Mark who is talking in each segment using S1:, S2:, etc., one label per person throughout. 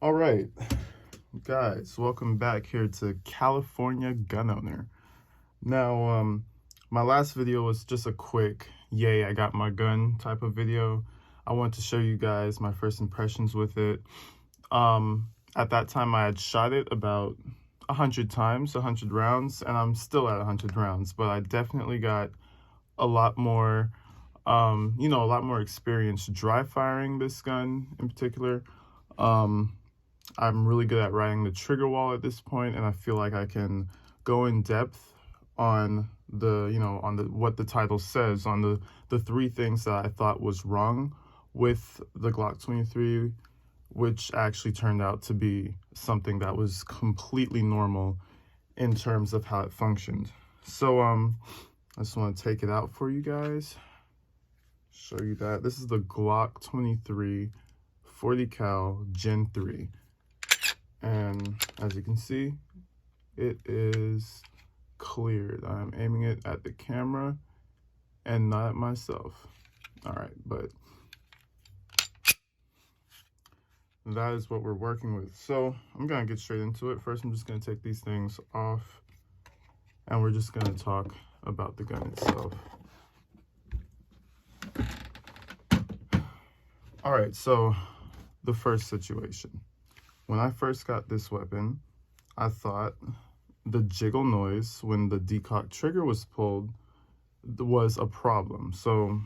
S1: All right, guys, welcome back here to California Gun Owner. Now, my last video was just a quick, yay, I got my gun type of video. I wanted to show you guys my first impressions with it. At that time, I had shot it about 100 times, 100 rounds, and I'm still at 100 rounds, but I definitely got a lot more, a lot more experience dry firing this gun in particular. I'm really good at riding the trigger wall at this point, and I feel like I can go in depth on what the title says, on the three things that I thought was wrong with the Glock 23, which actually turned out to be something that was completely normal in terms of how it functioned. So I just want to take it out for you guys, show you that this is the Glock 23 40 cal Gen 3. And as you can see, it is cleared. I'm aiming it at the camera and not at myself. All right, but that is what we're working with. So I'm gonna get straight into it. First, I'm just gonna take these things off and we're just gonna talk about the gun itself. All right, so the first situation. When I first got this weapon, I thought the jiggle noise when the decock trigger was pulled was a problem. So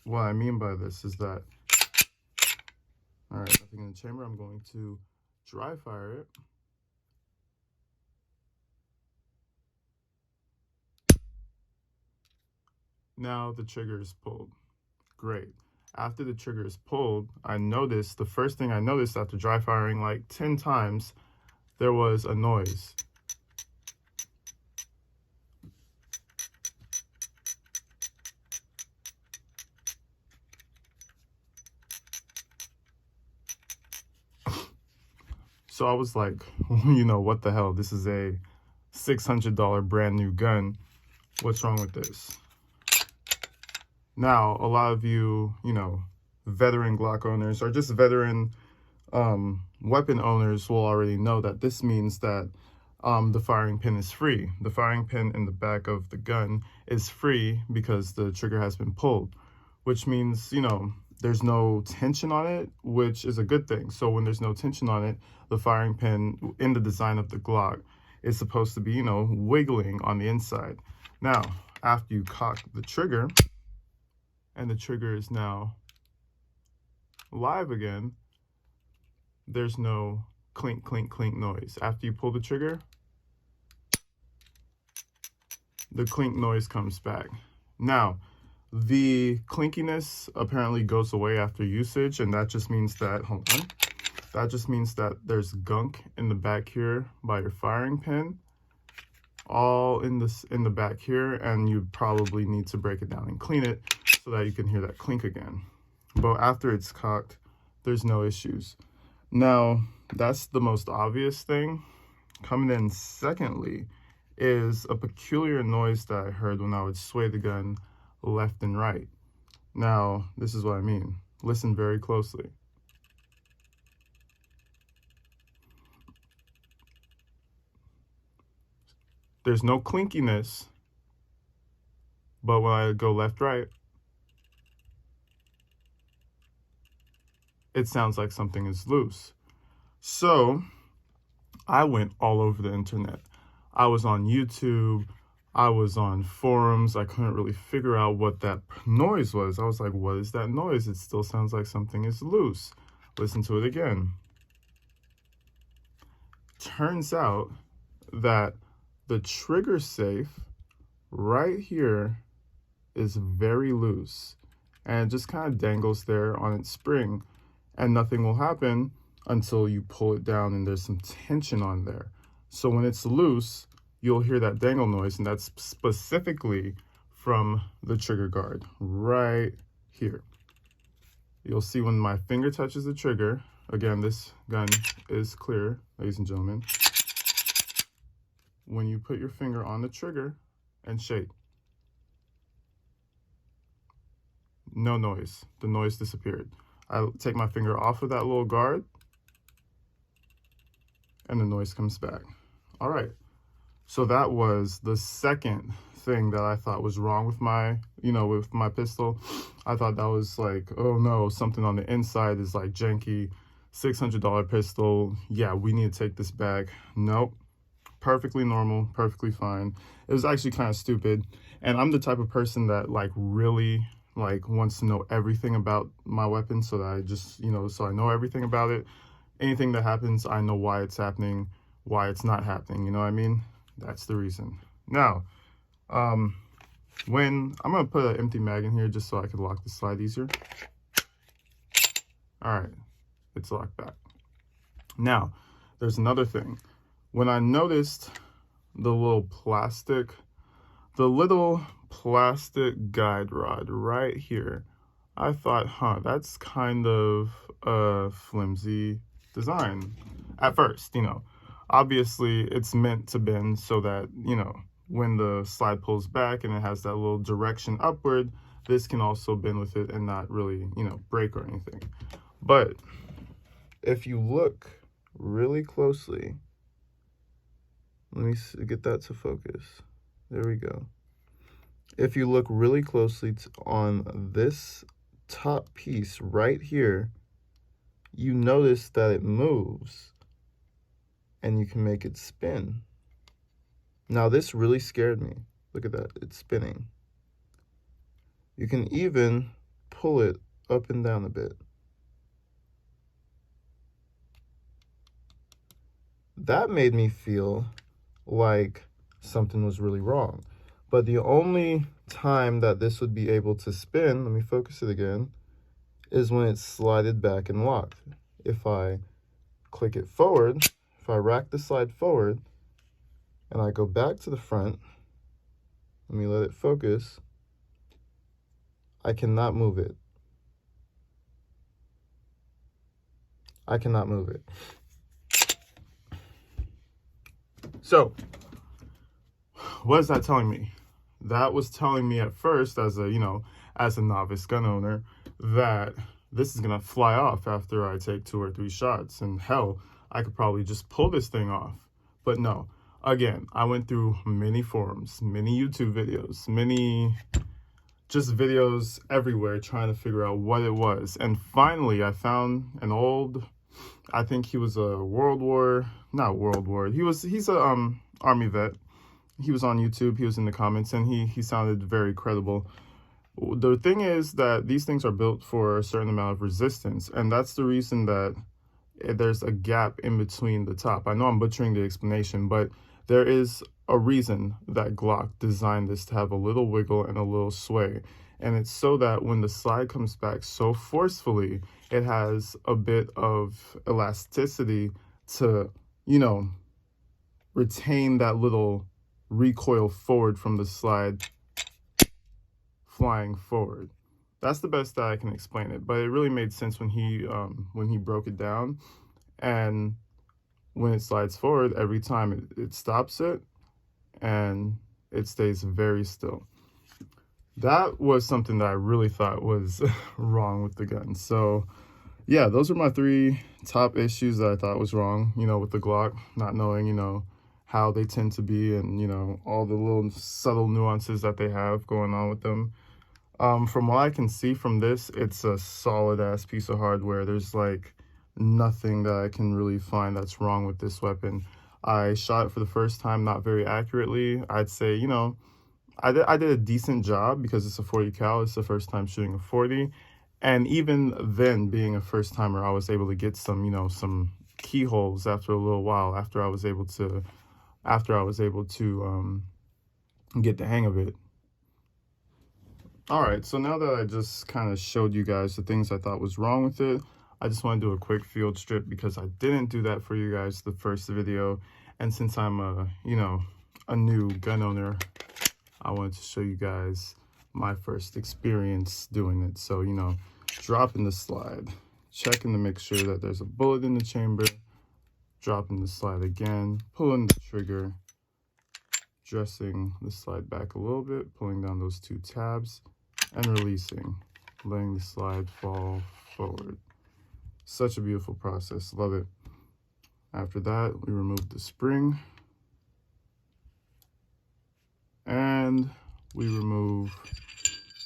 S1: what I mean by this is that, all right, nothing in the chamber, I'm going to dry fire it. Now the trigger is pulled. Great. After the trigger is pulled, the first thing I noticed after dry firing like 10 times, there was a noise. So I was like, what the hell? This is a $600 brand new gun. What's wrong with this? Now, a lot of you, veteran Glock owners or just veteran weapon owners will already know that this means that the firing pin is free. The firing pin in the back of the gun is free because the trigger has been pulled, which means, there's no tension on it, which is a good thing. So when there's no tension on it, the firing pin in the design of the Glock is supposed to be, wiggling on the inside. Now, after you cock the trigger, and the trigger is now live again, there's no clink, clink, clink noise. After you pull the trigger, the clink noise comes back. Now, the clinkiness apparently goes away after usage, and that just means that, that just means that there's gunk in the back here by your firing pin, all in the back here, and you probably need to break it down and clean it so that you can hear that clink again. But after it's cocked, there's no issues. Now, that's the most obvious thing. Coming in secondly is a peculiar noise that I heard when I would sway the gun left and right. Now, this is what I mean. Listen very closely. There's no clinkiness, but when I go left, right, it sounds like something is loose. So I went all over the internet. I was on YouTube, I was on forums. I couldn't really figure out what that noise was. I was like, what is that noise? It still sounds like something is loose. Listen to it again. Turns out that the trigger safe right here is very loose and it just kind of dangles there on its spring, and nothing will happen until you pull it down and there's some tension on there. So when it's loose, you'll hear that dangle noise, and that's specifically from the trigger guard right here. You'll see when my finger touches the trigger, again, this gun is clear, ladies and gentlemen. When you put your finger on the trigger and shake, no noise, the noise disappeared. I take my finger off of that little guard, and the noise comes back. All right. So that was the second thing that I thought was wrong with my, with my pistol. I thought that was like, oh no, something on the inside is like janky. $600 pistol. Yeah, we need to take this back. Nope. Perfectly normal, perfectly fine. It was actually kind of stupid. And I'm the type of person that like really like wants to know everything about my weapon, so that I just, so I know everything about it. Anything that happens, I know why it's happening, why it's not happening, you know what I mean? That's the reason. Now, when I'm gonna put an empty mag in here just so I can lock the slide easier. All right, it's locked back. Now, there's another thing. When I noticed the little plastic guide rod right here, I thought, that's kind of a flimsy design at first, Obviously, it's meant to bend so that, when the slide pulls back and it has that little direction upward, this can also bend with it and not really, break or anything. But if you look really closely, let me get that to focus. There we go. If you look really closely on this top piece right here, you notice that it moves and you can make it spin. Now this really scared me. Look at that, it's spinning. You can even pull it up and down a bit. That made me feel like something was really wrong. But the only time that this would be able to spin, let me focus it again, is when it's slided back and locked. If I click it forward, if I rack the slide forward, and I go back to the front, let me let it focus, I cannot move it. I cannot move it. So, what is that telling me? That was telling me at first, as a novice gun owner, that this is gonna fly off after I take 2 or 3 shots, and hell, I could probably just pull this thing off. But no, again, I went through many forums, many YouTube videos, many just videos everywhere trying to figure out what it was. And finally, I found an old, I think he was a he's a Army vet. He was on YouTube, he was in the comments, and he sounded very credible. The thing is that these things are built for a certain amount of resistance, and that's the reason that there's a gap in between the top. I know I'm butchering the explanation, but there is a reason that Glock designed this to have a little wiggle and a little sway. And it's so that when the slide comes back so forcefully, it has a bit of elasticity to, retain that little recoil forward from the slide flying forward. That's the best that I can explain it, but it really made sense when he broke it down. And when it slides forward, every time it stops it and it stays very still. That was something that I really thought was wrong with the gun. So yeah, those are my 3 top issues that I thought was wrong, with the Glock, not knowing, how they tend to be, and, all the little subtle nuances that they have going on with them. From what I can see from this, it's a solid ass piece of hardware. There's like nothing that I can really find that's wrong with this weapon. I shot it for the first time, not very accurately. I'd say, I did a decent job because it's a 40 cal. It's the first time shooting a 40. And even then, being a first timer, I was able to get some, some keyholes after a little while, after I was able to get the hang of it. All right, so now that I just kind of showed you guys the things I thought was wrong with it, I just want to do a quick field strip because I didn't do that for you guys the first video. And since I'm a new gun owner, I wanted to show you guys my first experience doing it. So, dropping the slide, checking to make sure that there's a bullet in the chamber, dropping the slide again, pulling the trigger, dressing the slide back a little bit, pulling down those 2 tabs, and releasing, letting the slide fall forward. Such a beautiful process. Love it. After that, we remove the spring. And we remove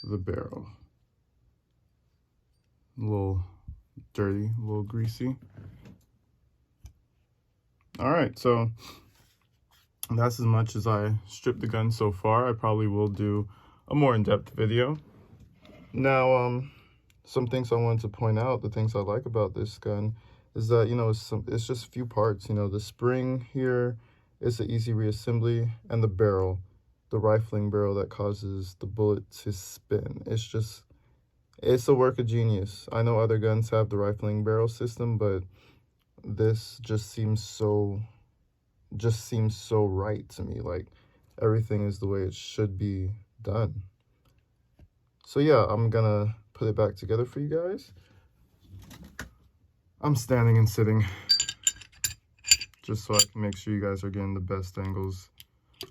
S1: the barrel. A little dirty, a little greasy. All right, so that's as much as I stripped the gun so far. I probably will do a more in-depth video. Now, some things I wanted to point out, the things I like about this gun is that, you know, it's just a few parts. You know, the spring here is an easy reassembly, and the barrel, the rifling barrel that causes the bullet to spin. It's a work of genius. I know other guns have the rifling barrel system, but this just seems so right to me. Like, everything is the way it should be done. So yeah, I'm gonna put it back together for you guys. I'm standing and sitting just so I can make sure you guys are getting the best angles.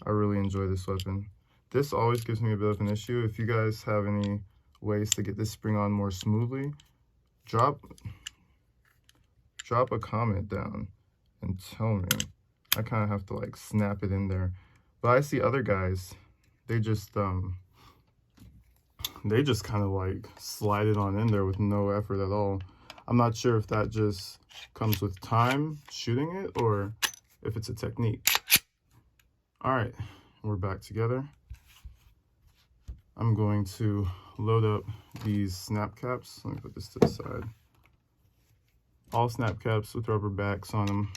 S1: I really enjoy this weapon. This always gives me a bit of an issue. If you guys have any ways to get this spring on more smoothly, drop a comment down and tell me. I kind of have to like snap it in there. But I see other guys, they just kind of like slide it on in there with no effort at all. I'm not sure if that just comes with time shooting it or if it's a technique. All right, we're back together. I'm going to load up these snap caps. Let me put this to the side. All snap caps with rubber backs on them.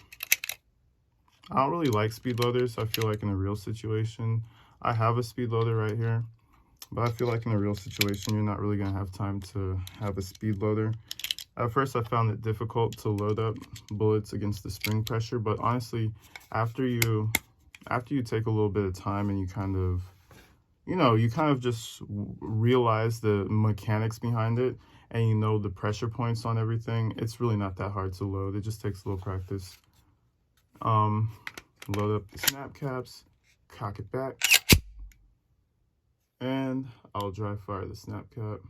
S1: I don't really like speed loaders. I feel like in a real situation, I have a speed loader right here, but I feel like in a real situation, you're not really gonna have time to have a speed loader. At first, I found it difficult to load up bullets against the spring pressure, but honestly, after you take a little bit of time and you kind of just realize the mechanics behind it, and you know the pressure points on everything, it's really not that hard to load. It just takes a little practice. Load up the snap caps, cock it back, and I'll dry fire the snap cap.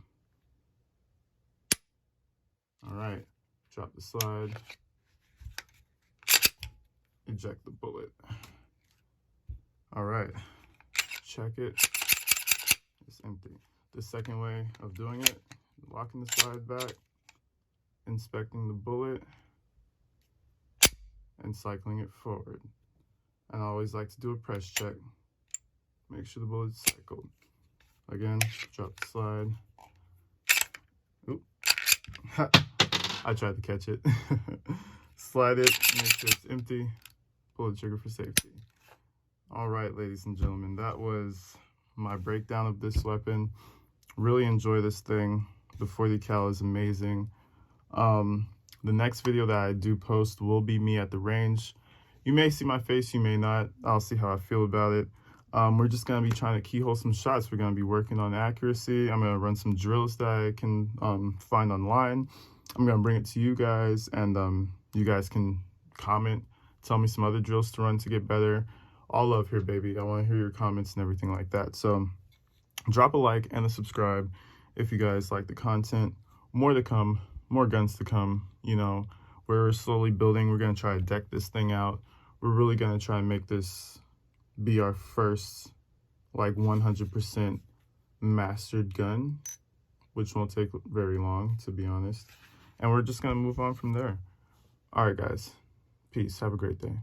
S1: All right, drop the slide, eject the bullet. All right, check it, it's empty. The second way of doing it, locking the slide back, inspecting the bullet, and cycling it forward. And I always like to do a press check. Make sure the bullet's cycled. Again, drop the slide. Oop. I tried to catch it. Slide it, make sure it's empty. Pull the trigger for safety. All right, ladies and gentlemen, that was my breakdown of this weapon. Really enjoy this thing. The 40 cal is amazing. The next video that I do post will be me at the range. You may see my face, you may not. I'll see how I feel about it. We're just going to be trying to keyhole some shots. We're going to be working on accuracy. I'm going to run some drills that I can find online. I'm going to bring it to you guys, and you guys can comment, tell me some other drills to run to get better. All love here, baby. I want to hear your comments and everything like that. So drop a like and a subscribe if you guys like the content. More to come, more guns to come. You know, we're slowly building. We're going to try to deck this thing out. We're really going to try and make this be our first, like, 100% mastered gun, which won't take very long, to be honest. And we're just going to move on from there. All right, guys. Peace. Have a great day.